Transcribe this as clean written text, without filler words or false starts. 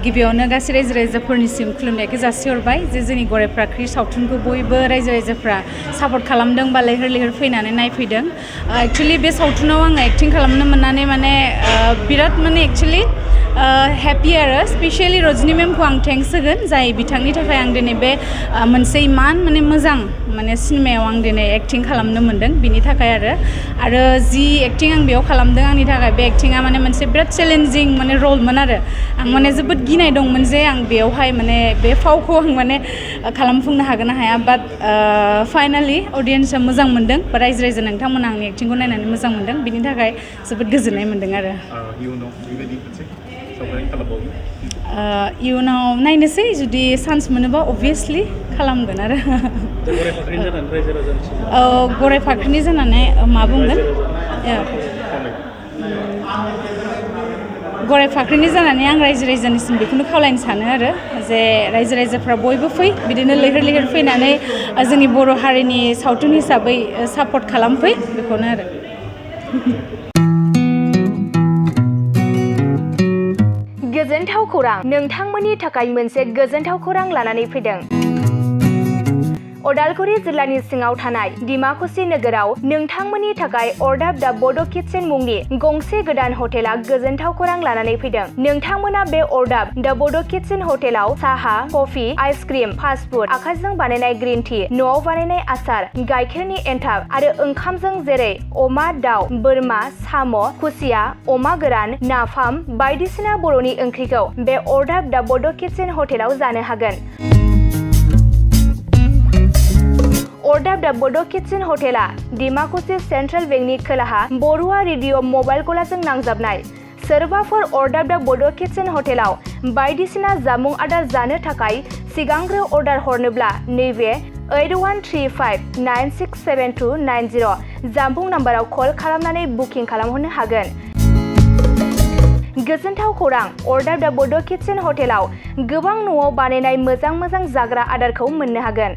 गिबियावनो गासै रायजो राजाफोरनिसिम खुलुमनायखौ जासिहरबाय जे जोंनि गराय फाख्रि सावथुनखौ बयबो रायजो राजाफ्रा सापर्ट खालामदों बा लैहोर लैहोर फैनानै नायफैदों एक्चुअलि बे सावथुनाव आङो एक्टिं खालामनो मोननानै माने बिराद माने एक्चुअलि हेपि आरो स्पेसियेलि रजनी मेमखौ आं थेंक्स होगोन जाय बिथांनि थाखाय आं दिनै बे मोनसे इमान माने मोजां माने सिनेमायाव आं दिनै एक्टिं खालामनो मोनदों बिनि थाखाय आरो जि एक्टिं आं बेयाव खालामदों आंनि थाखाय बे एक्टिङा माने मोनसे बिराद चेलेन्जिं माने रलमोन आरो आं माने जोबोद गिनाय दंमोन जे आं बेयावहाय माने बे फावखौ आं माने खालामफुंनो हागोन ना हाया बाट फाइनालि अडियेन्सआ मोजां मोनदों बा रायजो राजा नोंथांमोना आंनि एक्टिंखौ नायनानै मोजां मोनदों बिनि थाखाय जोबोद गोजोननाय मोनदों आरो इयुनाव नायनोसै जुदि चान्स मोनोबा अभियासलि खालामगोन आरो गराय फाख्रिनि जानानै मा बुंगोन गराय फाख्रिनि जानानै आं रायजो राजानिसिम बेखौनो खावलायनो सानो आरो जे रायजो राजाफ्रा बयबो फै बिदिनो लैहोर लैहोर फैनानै जोंनि बर' हारिनि सावथुन हिसाबै सापर्ट खालामफै बेखौनो आरो गोजोनथाव खौरां नोंथांमोननि थाखाय मोनसे गोजोनथाव खौरां लानानै फैदों अदालगुरि जिल्लानि सिङाव थानाय डिमाकुसि नोगोराव नोंथांमोननि थाखाय अरदाब दा बड' किटचेन मुंनि गंसे गोदान हटेला गोजोनथाव खौरां लानानै फैदों नोंथांमोना बे अरदाब दा बड' किटचेन हटेलाव साहा कफि आइसक्रिम फास्टफुड आखाइजों बानायनाय ग्रीन टि न'आव बानायनाय आसार गाइखेरनि एन्थाब आरो ओंखामजों जेरै अमा दाउ बोरमा साम' खुसिया अमा गोरान नाफाम बायदिसिना बर'नि ओंख्रिखौ बे अरदाब दा बड' किटचेन हटेलाव जानो हागोन अरदाब दा बड' किटचेन हटेला डिमाकुसि सेन्ट्रेल बेंकनि खोलाहा बरुवा रेडिअ मबाइल गलाजों नांजाबनाय सोरबाफोर अरदाब दा बड' किटचेन हटेलाव बायदिसिना जामुं आदार जानो थाखाय सिगांग्रो अर्डार हरनोब्ला नैबे 8135967290 जामबुं नाम्बाराव कल खालामनानै बुकिं खालामहरनो हागोन गोजोनथाव खौरां अरदाब दा बड' किटचेन हटेलाव गोबां न'आव बानायनाय मोजां जाग्रा आदारखौ मोननो हागोन